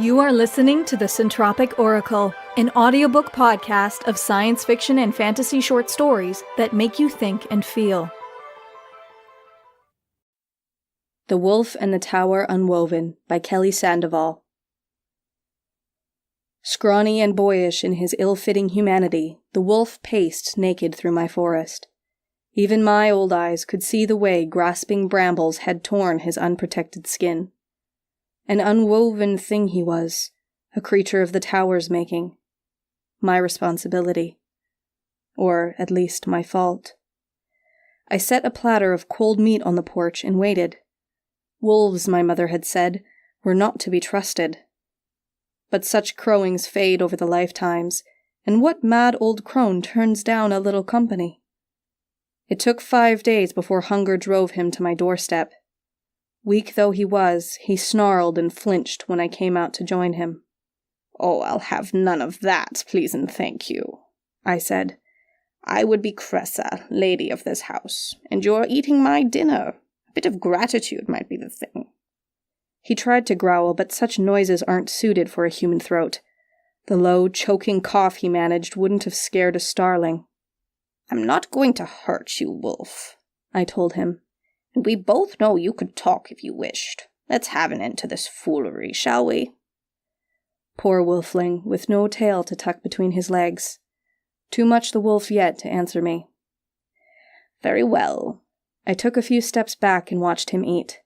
You are listening to the Centropic Oracle, an audiobook podcast of science fiction and fantasy short stories that make you think and feel. The Wolf and the Tower Unwoven by Kelly Sandoval. Scrawny and boyish in his ill-fitting humanity, the wolf paced naked through my forest. Even my old eyes could see the way grasping brambles had torn his unprotected skin. An unwoven thing he was, a creature of the tower's making. My responsibility. Or, at least, my fault. I set a platter of cold meat on the porch and waited. Wolves, my mother had said, were not to be trusted. But such crowings fade over the lifetimes, and what mad old crone turns down a little company? It took 5 days before hunger drove him to my doorstep. Weak though he was, he snarled and flinched when I came out to join him. "Oh, I'll have none of that, please and thank you," I said. "I would be Cressa, lady of this house, and you're eating my dinner. A bit of gratitude might be the thing." He tried to growl, but such noises aren't suited for a human throat. The low, choking cough he managed wouldn't have scared a starling. "I'm not going to hurt you, Wolf," I told him. "And we both know you could talk if you wished. Let's have an end to this foolery, shall we?" Poor wolfling, with no tail to tuck between his legs. Too much the wolf yet to answer me. "Very well." I took a few steps back and watched him eat.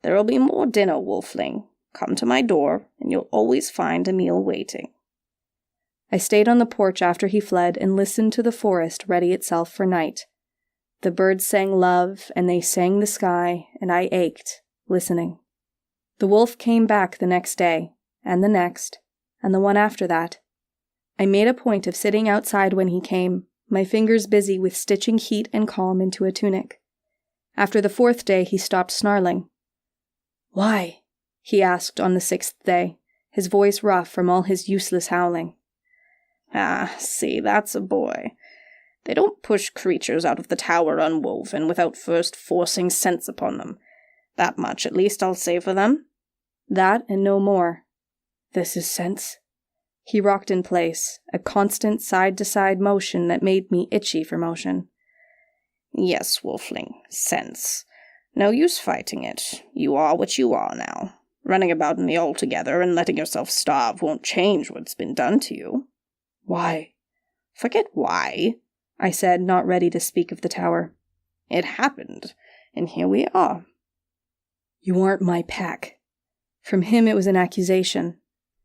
"There'll be more dinner, wolfling. Come to my door, and you'll always find a meal waiting." I stayed on the porch after he fled and listened to the forest ready itself for night. The birds sang love, and they sang the sky, and I ached, listening. The wolf came back the next day, and the next, and the one after that. I made a point of sitting outside when he came, my fingers busy with stitching heat and calm into a tunic. After the 4th day, he stopped snarling. "Why?" he asked on the 6th day, his voice rough from all his useless howling. "Ah, see, that's a boy. They don't push creatures out of the tower unwoven without first forcing sense upon them. That much at least I'll say for them." "That and no more." "This is sense." He rocked in place, a constant side-to-side motion that made me itchy for motion. "Yes, wolfling, sense. No use fighting it. You are what you are now. Running about in the altogether and letting yourself starve won't change what's been done to you." "Why?" "Forget why," I said, not ready to speak of the tower. "It happened, and here we are." "You aren't my pack." From him it was an accusation.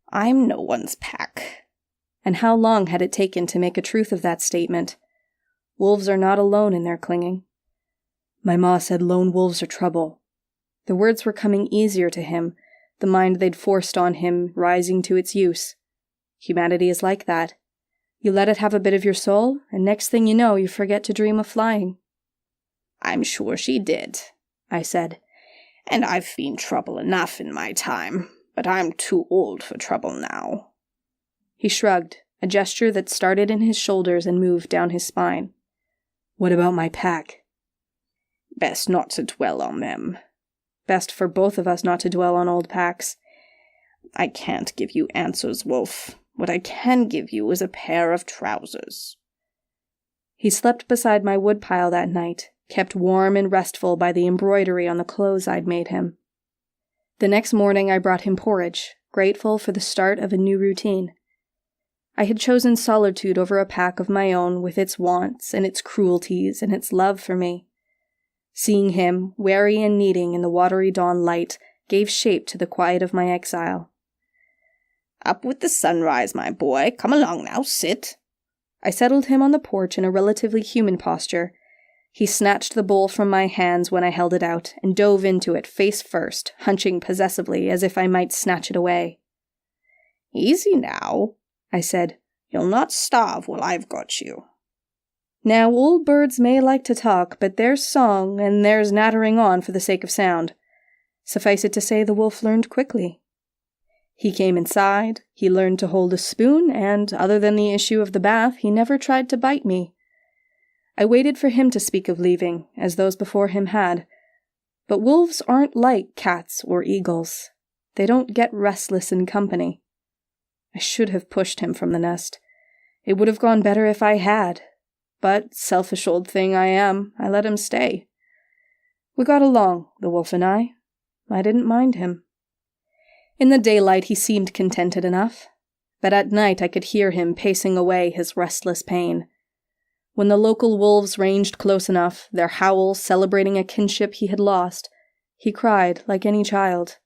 "I'm no one's pack." And how long had it taken to make a truth of that statement? Wolves are not alone in their clinging. My ma said lone wolves are trouble. The words were coming easier to him, the mind they'd forced on him rising to its use. Humanity is like that. You let it have a bit of your soul, and next thing you know, you forget to dream of flying. "I'm sure she did," I said. "And I've been trouble enough in my time, but I'm too old for trouble now." He shrugged, a gesture that started in his shoulders and moved down his spine. "What about my pack?" "Best not to dwell on them." Best for both of us not to dwell on old packs. "I can't give you answers, Wolf. What I can give you is a pair of trousers." He slept beside my woodpile that night, kept warm and restful by the embroidery on the clothes I'd made him. The next morning I brought him porridge, grateful for the start of a new routine. I had chosen solitude over a pack of my own with its wants and its cruelties and its love for me. Seeing him, weary and needing in the watery dawn light, gave shape to the quiet of my exile. "Up with the sunrise, my boy. Come along now, sit." I settled him on the porch in a relatively human posture. He snatched the bowl from my hands when I held it out, and dove into it face first, hunching possessively as if I might snatch it away. "Easy now," I said. "You'll not starve while I've got you." Now, old birds may like to talk, but there's song, and there's nattering on for the sake of sound. Suffice it to say the wolf learned quickly. He came inside, he learned to hold a spoon, and, other than the issue of the bath, he never tried to bite me. I waited for him to speak of leaving, as those before him had. But wolves aren't like cats or eagles. They don't get restless in company. I should have pushed him from the nest. It would have gone better if I had. But, selfish old thing I am, I let him stay. We got along, the wolf and I. I didn't mind him. In the daylight he seemed contented enough, but at night I could hear him pacing away his restless pain. When the local wolves ranged close enough, their howls celebrating a kinship he had lost, he cried like any child.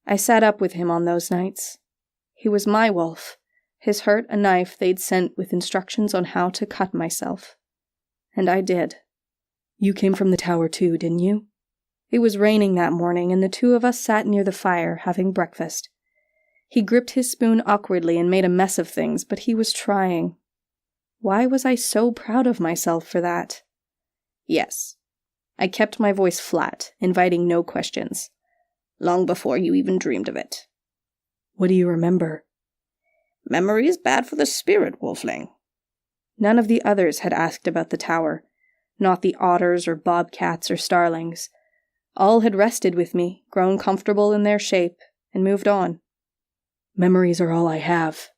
I sat up with him on those nights. He was my wolf, his hurt a knife they'd sent with instructions on how to cut myself. And I did. You came from the tower too, didn't you? It was raining that morning, and the two of us sat near the fire having breakfast. He gripped his spoon awkwardly and made a mess of things, but he was trying. Why was I so proud of myself for that? Yes. I kept my voice flat, inviting no questions. Long before you even dreamed of it. What do you remember? Memory is bad for the spirit, wolfling. None of the others had asked about the tower. Not the otters or bobcats or starlings. All had rested with me, grown comfortable in their shape, and moved on. Memories are all I have.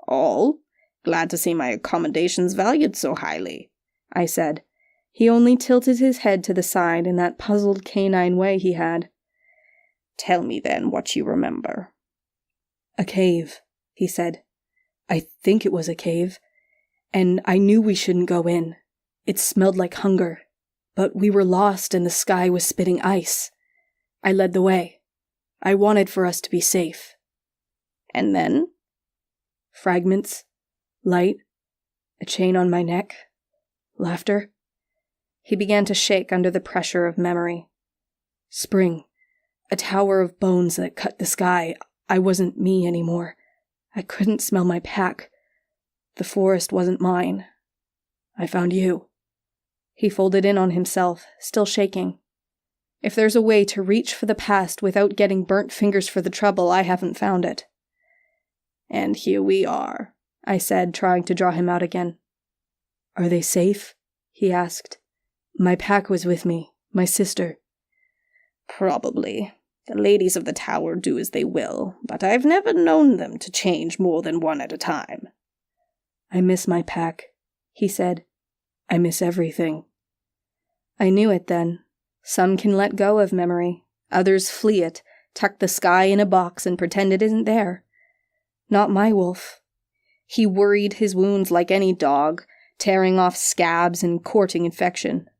All? Glad to see my accommodations valued so highly, I said. He only tilted his head to the side in that puzzled canine way he had. Tell me then what you remember. A cave, he said. I think it was a cave, and I knew we shouldn't go in. It smelled like hunger, but we were lost and the sky was spitting ice. I led the way. I wanted for us to be safe. And then? Fragments, light, a chain on my neck, laughter. He began to shake under the pressure of memory. Spring, a tower of bones that cut the sky. I wasn't me anymore. I couldn't smell my pack. The forest wasn't mine. I found you. He folded in on himself, still shaking. If there's a way to reach for the past without getting burnt fingers for the trouble, I haven't found it. And here we are, I said, trying to draw him out again. Are they safe? He asked. My pack was with me, my sister. Probably. The ladies of the tower do as they will, but I've never known them to change more than one at a time. I miss my pack, he said. I miss everything. I knew it then. Some can let go of memory. Others flee it, tuck the sky in a box and pretend it isn't there. Not my wolf. He worried his wounds like any dog, tearing off scabs and courting infection.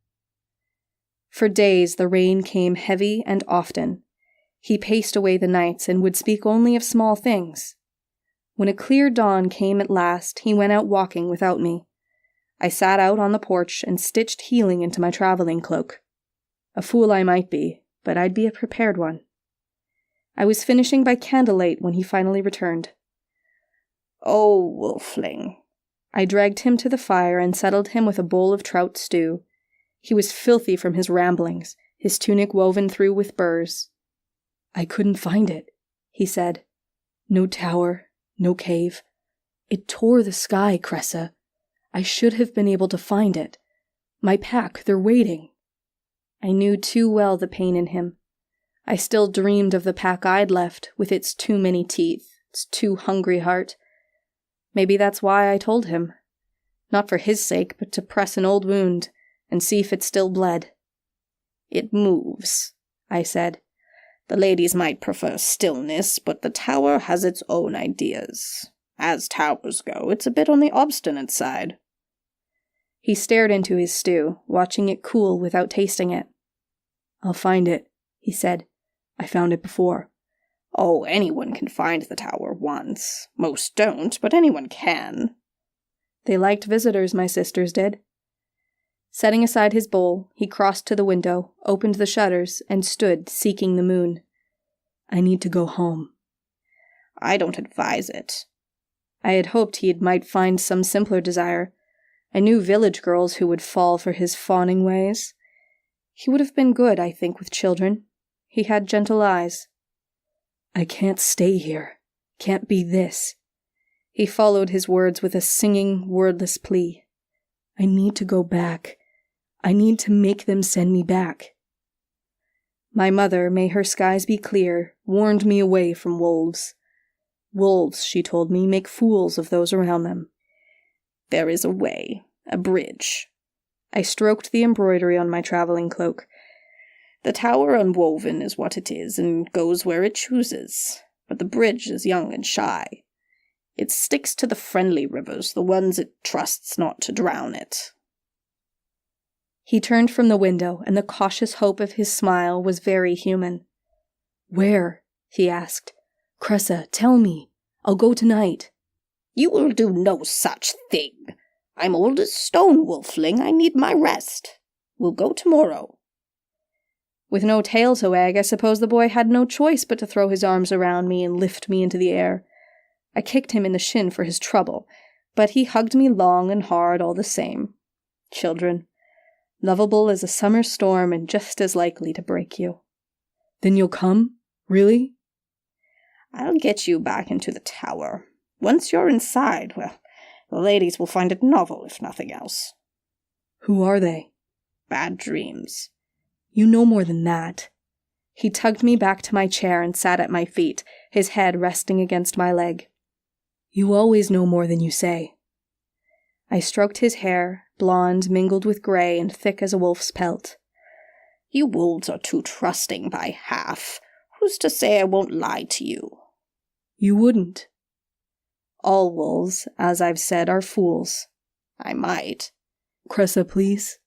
For days the rain came heavy and often. He paced away the nights and would speak only of small things. When a clear dawn came at last, he went out walking without me. I sat out on the porch and stitched healing into my traveling cloak. A fool I might be, but I'd be a prepared one. I was finishing by candlelight when he finally returned. Oh, wolfling. I dragged him to the fire and settled him with a bowl of trout stew. He was filthy from his ramblings, his tunic woven through with burrs. I couldn't find it, he said. No tower, no cave. It tore the sky, Cressa. I should have been able to find it. My pack, they're waiting. I knew too well the pain in him. I still dreamed of the pack I'd left, with its too many teeth, its too hungry heart. Maybe that's why I told him. Not for his sake, but to press an old wound and see if it still bled. It moves, I said. The ladies might prefer stillness, but the tower has its own ideas. As towers go, it's a bit on the obstinate side. He stared into his stew, watching it cool without tasting it. I'll find it, he said. I found it before. Oh, anyone can find the tower once. Most don't, but anyone can. They liked visitors, my sisters did. Setting aside his bowl, he crossed to the window, opened the shutters, and stood seeking the moon. I need to go home. I don't advise it. I had hoped he might find some simpler desire. I knew village girls who would fall for his fawning ways. He would have been good, I think, with children. He had gentle eyes. I can't stay here. Can't be this. He followed his words with a singing, wordless plea. I need to go back. I need to make them send me back. My mother, may her skies be clear, warned me away from wolves. Wolves, she told me, make fools of those around them. There is a way, a bridge. I stroked the embroidery on my traveling cloak. The tower unwoven is what it is, and goes where it chooses. But the bridge is young and shy. It sticks to the friendly rivers, the ones it trusts not to drown it. He turned from the window, and the cautious hope of his smile was very human. "Where?" he asked. "Cressa, tell me. I'll go tonight." "You will do no such thing. I'm old as stone, wolfling. I need my rest. We'll go tomorrow." With no tail to wag, I suppose the boy had no choice but to throw his arms around me and lift me into the air. I kicked him in the shin for his trouble, but he hugged me long and hard all the same. Children, lovable as a summer storm and just as likely to break you. "Then you'll come? Really?" "I'll get you back into the tower. Once you're inside, well, the ladies will find it novel, if nothing else." "Who are they?" "Bad dreams." "You know more than that." He tugged me back to my chair and sat at my feet, his head resting against my leg. "You always know more than you say." I stroked his hair, blonde mingled with gray and thick as a wolf's pelt. "You wolves are too trusting by half. Who's to say I won't lie to you?" "You wouldn't." "All wolves, as I've said, are fools." "I might." "Cressa, please."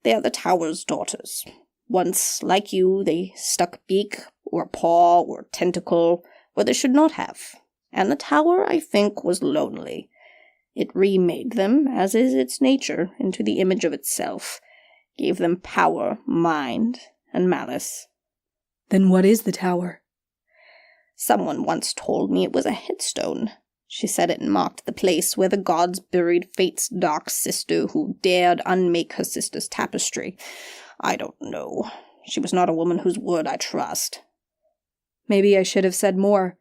"They're the tower's daughters. Once, like you, they stuck beak, or paw, or tentacle, where they should not have. And the tower, I think, was lonely. It remade them, as is its nature, into the image of itself. Gave them power, mind, and malice." "Then what is the tower?" "Someone once told me it was a headstone. She said it marked the place where the gods buried Fate's dark sister who dared unmake her sister's tapestry. I don't know. She was not a woman whose word I trust." Maybe I should have said more.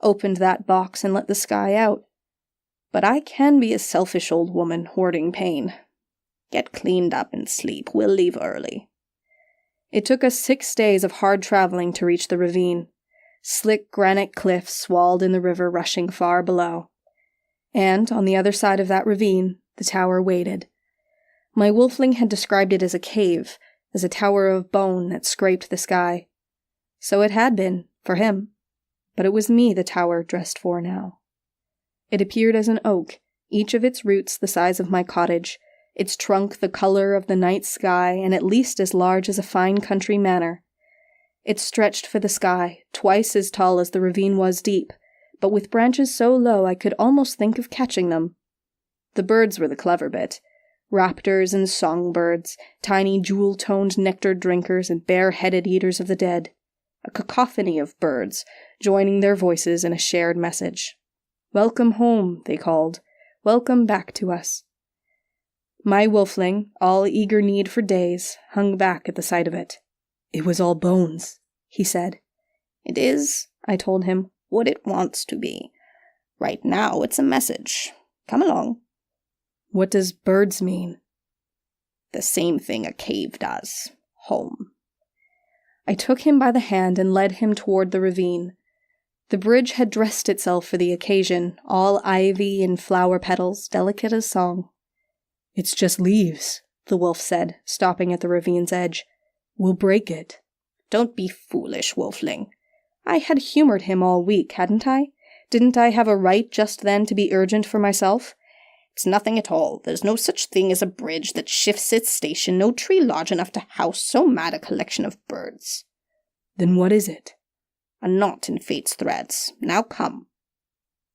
Opened that box and let the sky out. But I can be a selfish old woman hoarding pain. "Get cleaned up and sleep. We'll leave early." It took us 6 days of hard traveling to reach the ravine. Slick granite cliffs walled in the river rushing far below. And, on the other side of that ravine, the tower waited. My wolfling had described it as a cave, as a tower of bone that scraped the sky. So it had been, for him. But it was me the tower dressed for now. It appeared as an oak, each of its roots the size of my cottage, its trunk the color of the night sky and at least as large as a fine country manor. It stretched for the sky, twice as tall as the ravine was deep, but with branches so low I could almost think of catching them. The birds were the clever bit. Raptors and songbirds, tiny jewel-toned nectar drinkers and bare-headed eaters of the dead. A cacophony of birds, joining their voices in a shared message. "Welcome home," they called. "Welcome back to us." My wolfling, all eager need for days, hung back at the sight of it. "It was all bones," he said. "It is," I told him, "what it wants to be. Right now it's a message. Come along." "What does birds mean?" "The same thing a cave does. Home." I took him by the hand and led him toward the ravine. The bridge had dressed itself for the occasion, all ivy and flower petals, delicate as song. "It's just leaves," the wolf said, stopping at the ravine's edge. "We'll break it." "Don't be foolish, wolfling." I had humored him all week, hadn't I? Didn't I have a right just then to be urgent for myself? "It's nothing at all. There's no such thing as a bridge that shifts its station, no tree large enough to house so mad a collection of birds." "Then what is it?" "A knot in fate's threads. Now come."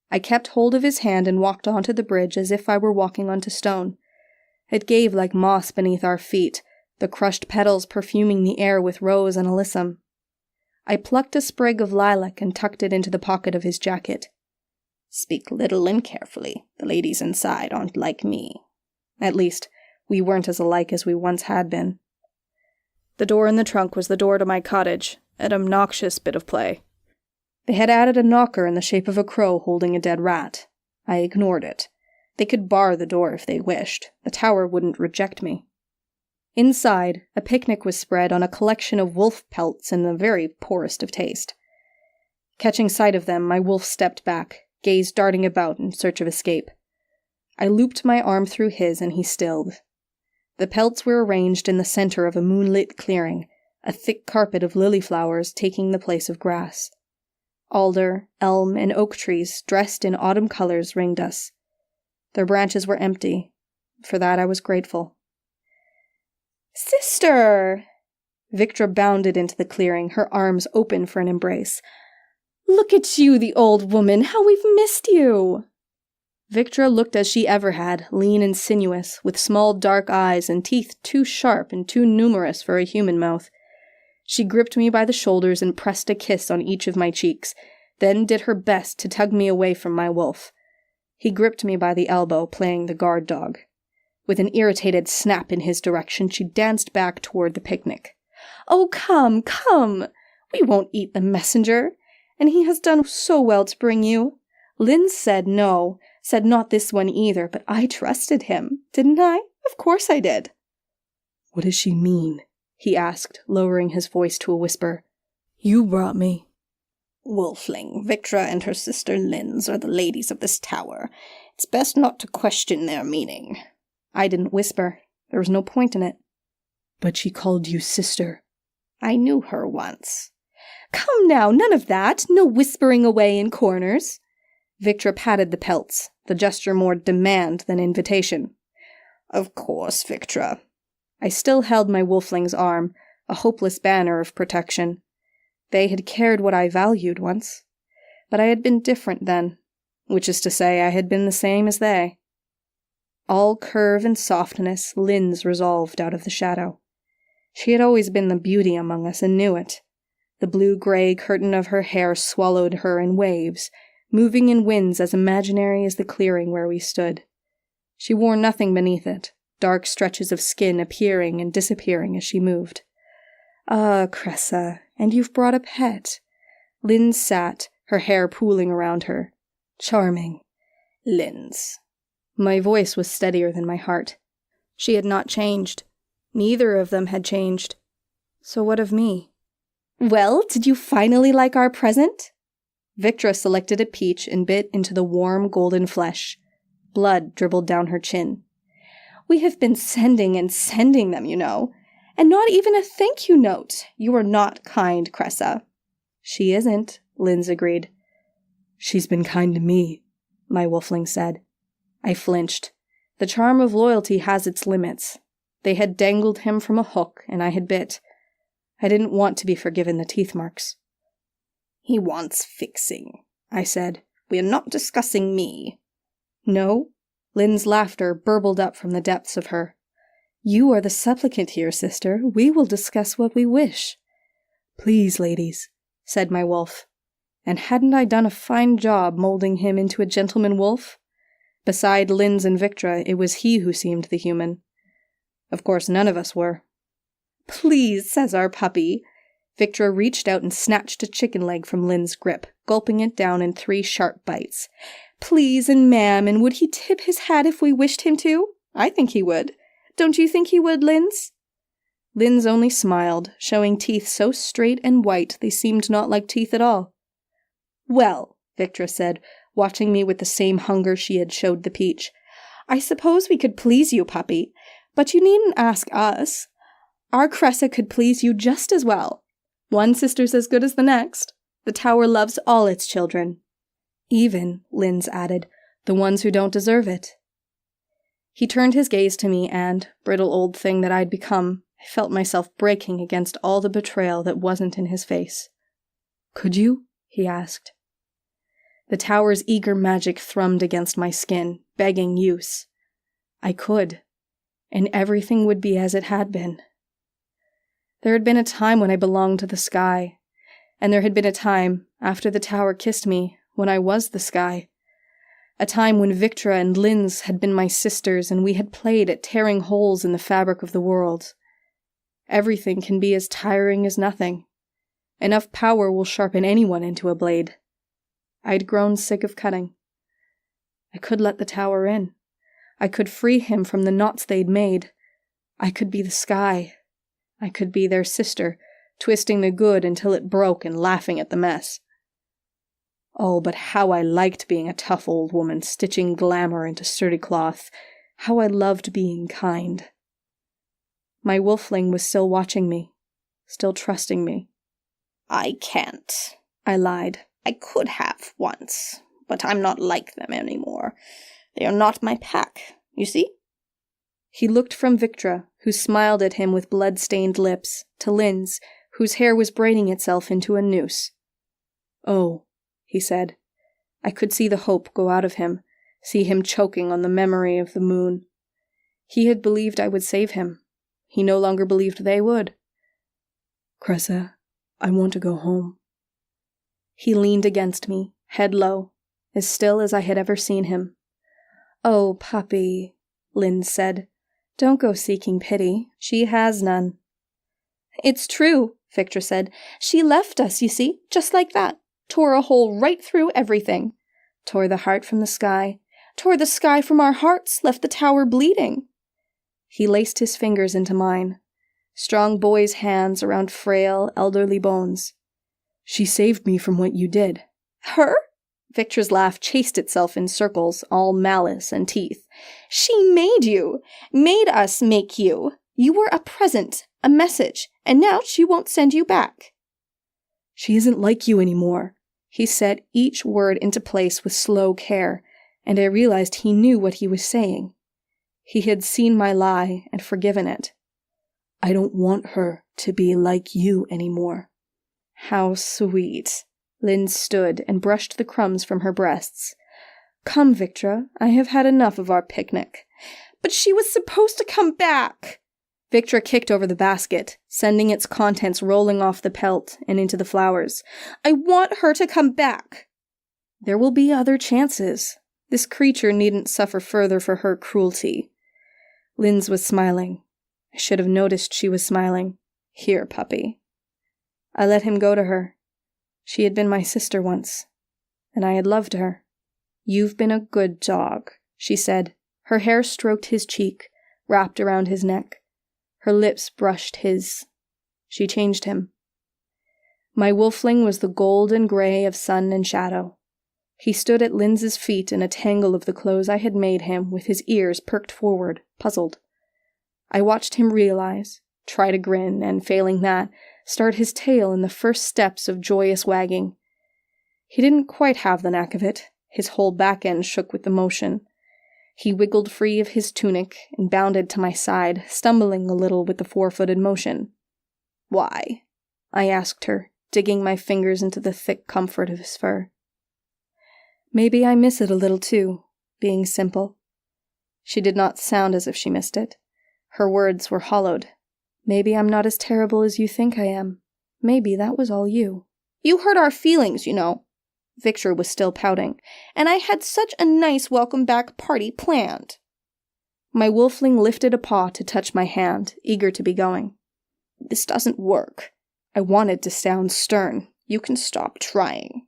I kept hold of his hand and walked onto the bridge as if I were walking onto stone. It gave like moss beneath our feet, the crushed petals perfuming the air with rose and alyssum. I plucked a sprig of lilac and tucked it into the pocket of his jacket. "Speak little and carefully. The ladies inside aren't like me." At least, we weren't as alike as we once had been. The door in the trunk was the door to my cottage, an obnoxious bit of play. They had added a knocker in the shape of a crow holding a dead rat. I ignored it. They could bar the door if they wished. The tower wouldn't reject me. Inside, a picnic was spread on a collection of wolf pelts in the very poorest of taste. Catching sight of them, my wolf stepped back, gaze darting about in search of escape. I looped my arm through his and he stilled. The pelts were arranged in the center of a moonlit clearing, a thick carpet of lily flowers taking the place of grass. Alder, elm, and oak trees, dressed in autumn colors, ringed us. Their branches were empty. For that I was grateful. "Sister!" Victra bounded into the clearing, her arms open for an embrace. "Look at you, the old woman! How we've missed you!" Victra looked as she ever had, lean and sinuous, with small dark eyes and teeth too sharp and too numerous for a human mouth. She gripped me by the shoulders and pressed a kiss on each of my cheeks, then did her best to tug me away from my wolf. He gripped me by the elbow, playing the guard dog. With an irritated snap in his direction, she danced back toward the picnic. "Oh, come, come! We won't eat the messenger, and he has done so well to bring you. Lynn said no, said not this one either, but I trusted him, didn't I? Of course I did." "What does she mean?" he asked, lowering his voice to a whisper. "You brought me." "Wolfling, Victra and her sister Linz are the ladies of this tower. It's best not to question their meaning." I didn't whisper. There was no point in it. "But she called you sister." "I knew her once." "Come now, none of that. No whispering away in corners." Victra patted the pelts, the gesture more demand than invitation. "Of course, Victra." I still held my wolfling's arm, a hopeless banner of protection. They had cared what I valued once. But I had been different then, which is to say I had been the same as they. All curve and softness, Linz resolved out of the shadow. She had always been the beauty among us and knew it. The blue-gray curtain of her hair swallowed her in waves, moving in winds as imaginary as the clearing where we stood. She wore nothing beneath it, dark stretches of skin appearing and disappearing as she moved. "Ah, Cressa, and you've brought a pet." Linz sat, her hair pooling around her. "Charming." "Linz." My voice was steadier than my heart. She had not changed. Neither of them had changed. So what of me? "Well, did you finally like our present?" Victra selected a peach and bit into the warm golden flesh. Blood dribbled down her chin. "We have been sending and sending them, you know. And not even a thank you note. You are not kind, Cressa." "She isn't," Linz agreed. "She's been kind to me," my wolfling said. I flinched. The charm of loyalty has its limits. They had dangled him from a hook, and I had bit. I didn't want to be forgiven the teeth marks. "He wants fixing," I said. "We are not discussing me." "No?" Lynn's laughter burbled up from the depths of her. "You are the supplicant here, sister. We will discuss what we wish." "Please, ladies," said my wolf. And hadn't I done a fine job molding him into a gentleman wolf? Beside Linz and Victra, it was he who seemed the human. Of course, none of us were. "Please," says our puppy. Victra reached out and snatched a chicken leg from Lynn's grip, gulping it down in 3 sharp bites. "Please and ma'am, and would he tip his hat if we wished him to? I think he would. Don't you think he would, Linz?" Linz only smiled, showing teeth so straight and white they seemed not like teeth at all. "Well," Victra said, watching me with the same hunger she had showed the peach, "I suppose we could please you, puppy, but you needn't ask us. Our Cressa could please you just as well. One sister's as good as the next. The tower loves all its children." "Even," Linz added, "the ones who don't deserve it." He turned his gaze to me and, brittle old thing that I'd become, I felt myself breaking against all the betrayal that wasn't in his face. "Could you?" he asked. The tower's eager magic thrummed against my skin, begging use. I could, and everything would be as it had been. There had been a time when I belonged to the sky, and there had been a time, after the tower kissed me, when I was the sky. A time when Victra and Linz had been my sisters and we had played at tearing holes in the fabric of the world. Everything can be as tiring as nothing. Enough power will sharpen anyone into a blade. I'd grown sick of cutting. I could let the tower in. I could free him from the knots they'd made. I could be the sky. I could be their sister, twisting the good until it broke and laughing at the mess. Oh, but how I liked being a tough old woman, stitching glamour into sturdy cloth. How I loved being kind. My wolfling was still watching me, still trusting me. I can't, I lied. I could have once, but I'm not like them anymore. They are not my pack, you see? He looked from Victra, who smiled at him with blood-stained lips, to Linz, whose hair was braiding itself into a noose. Oh, he said. I could see the hope go out of him, see him choking on the memory of the moon. He had believed I would save him. He no longer believed they would. Cressa, I want to go home. He leaned against me, head low, as still as I had ever seen him. Oh, puppy, Linz said. Don't go seeking pity. She has none. It's true, Victra said. She left us, you see, just like that. Tore a hole right through everything. Tore the heart from the sky. Tore the sky from our hearts, left the tower bleeding. He laced his fingers into mine. Strong boy's hands around frail, elderly bones. She saved me from what you did. Her? Victra's laugh chased itself in circles, all malice and teeth. She made you. Made us make you. You were a present, a message, and now she won't send you back. She isn't like you anymore. He set each word into place with slow care, and I realized he knew what he was saying. He had seen my lie and forgiven it. I don't want her to be like you anymore. How sweet. Linz stood and brushed the crumbs from her breasts. Come, Victra, I have had enough of our picnic. But she was supposed to come back. Victra kicked over the basket, sending its contents rolling off the pelt and into the flowers. I want her to come back. There will be other chances. This creature needn't suffer further for her cruelty. Linz was smiling. I should have noticed she was smiling. Here, puppy. I let him go to her. She had been my sister once, and I had loved her. You've been a good dog, she said. Her hair stroked his cheek, wrapped around his neck. Her lips brushed his. She changed him. My wolfling was the gold and gray of sun and shadow. He stood at Linz's feet in a tangle of the clothes I had made him, with his ears perked forward, puzzled. I watched him realize, try to grin, and failing that, start his tail in the first steps of joyous wagging. He didn't quite have the knack of it. His whole back end shook with the motion. He wiggled free of his tunic and bounded to my side, stumbling a little with the four-footed motion. Why? I asked her, digging my fingers into the thick comfort of his fur. Maybe I miss it a little too, being simple. She did not sound as if she missed it. Her words were hollowed. Maybe I'm not as terrible as you think I am. Maybe that was all you. You hurt our feelings, you know. Victra was still pouting, and I had such a nice welcome-back party planned. My wolfling lifted a paw to touch my hand, eager to be going. This doesn't work. I wanted to sound stern. You can stop trying.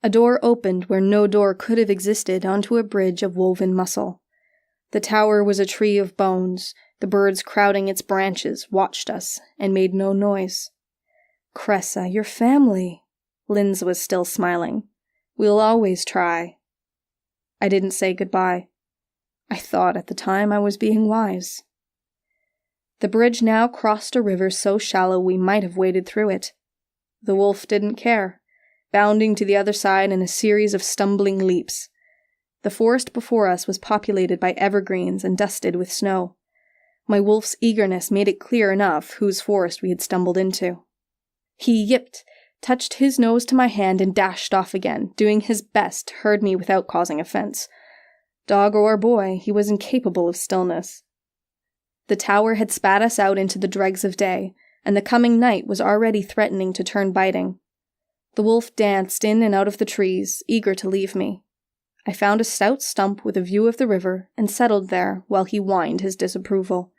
A door opened where no door could have existed onto a bridge of woven muscle. The tower was a tree of bones. The birds crowding its branches watched us and made no noise. Cressa, your family. Linz was still smiling. We'll always try. I didn't say goodbye. I thought at the time I was being wise. The bridge now crossed a river so shallow we might have waded through it. The wolf didn't care, bounding to the other side in a series of stumbling leaps. The forest before us was populated by evergreens and dusted with snow. My wolf's eagerness made it clear enough whose forest we had stumbled into. He yipped, touched his nose to my hand, and dashed off again, doing his best to herd me without causing offense. Dog or boy, he was incapable of stillness. The tower had spat us out into the dregs of day, and the coming night was already threatening to turn biting. The wolf danced in and out of the trees, eager to leave me. I found a stout stump with a view of the river and settled there while he whined his disapproval.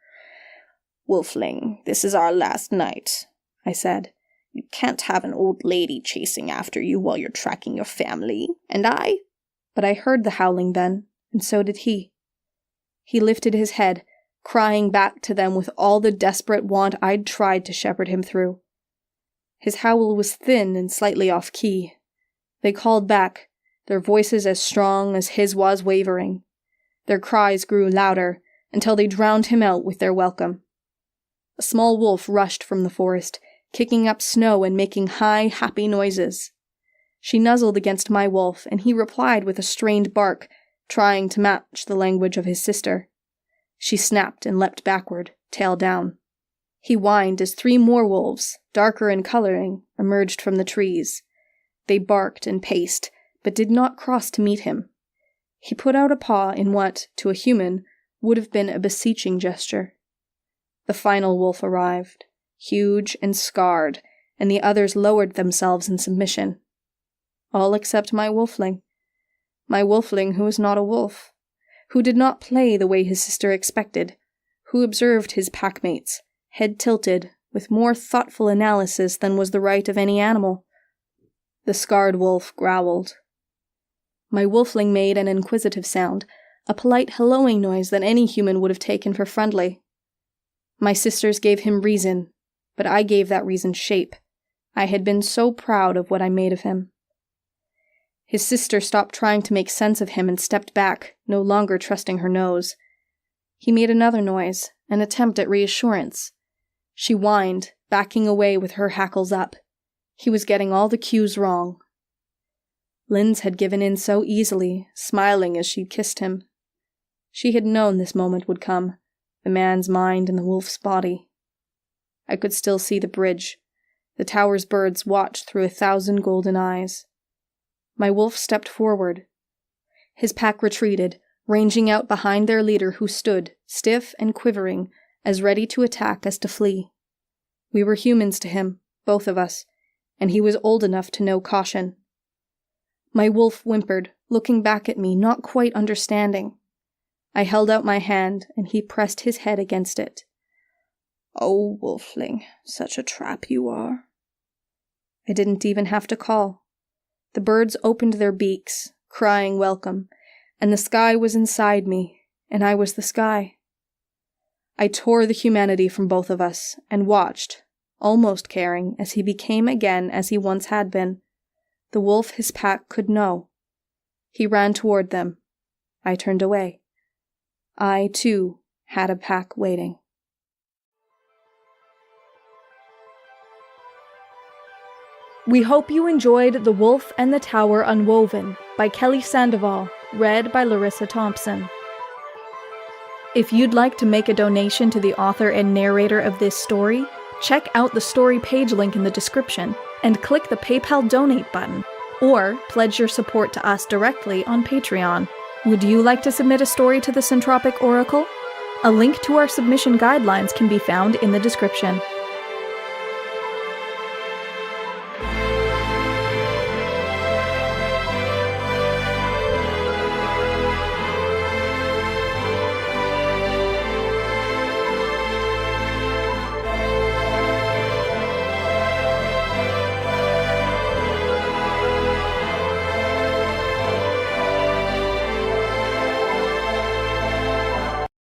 Wolfling, this is our last night, I said. You can't have an old lady chasing after you while you're tracking your family, and I... But I heard the howling then, and so did he. He lifted his head, crying back to them with all the desperate want I'd tried to shepherd him through. His howl was thin and slightly off-key. They called back, their voices as strong as his was wavering. Their cries grew louder, until they drowned him out with their welcome. A small wolf rushed from the forest, kicking up snow and making high, happy noises. She nuzzled against my wolf, and he replied with a strained bark, trying to match the language of his sister. She snapped and leapt backward, tail down. He whined as 3 more wolves, darker in coloring, emerged from the trees. They barked and paced, but did not cross to meet him. He put out a paw in what, to a human, would have been a beseeching gesture. The final wolf arrived, huge and scarred, and the others lowered themselves in submission. All except my wolfling. My wolfling who was not a wolf, who did not play the way his sister expected, who observed his packmates, head tilted, with more thoughtful analysis than was the right of any animal. The scarred wolf growled. My wolfling made an inquisitive sound, a polite helloing noise that any human would have taken for friendly. My sisters gave him reason, but I gave that reason shape. I had been so proud of what I made of him. His sister stopped trying to make sense of him and stepped back, no longer trusting her nose. He made another noise, an attempt at reassurance. She whined, backing away with her hackles up. He was getting all the cues wrong. Linz had given in so easily, smiling as she kissed him. She had known this moment would come, the man's mind in the wolf's body. I could still see the bridge. The tower's birds watched through 1,000 golden eyes. My wolf stepped forward. His pack retreated, ranging out behind their leader who stood, stiff and quivering, as ready to attack as to flee. We were humans to him, both of us, and he was old enough to know caution. My wolf whimpered, looking back at me, not quite understanding. I held out my hand, and he pressed his head against it. "Oh, wolfling, such a trap you are." I didn't even have to call. The birds opened their beaks, crying welcome, and the sky was inside me, and I was the sky. I tore the humanity from both of us, and watched, almost caring, as he became again as he once had been. The wolf his pack could know. He ran toward them. I turned away. I, too, had a pack waiting. We hope you enjoyed The Wolf and the Tower Unwoven by Kelly Sandoval, read by Larissa Thompson. If you'd like to make a donation to the author and narrator of this story, check out the story page link in the description and click the PayPal donate button, or pledge your support to us directly on Patreon. Would you like to submit a story to the Centropic Oracle? A link to our submission guidelines can be found in the description.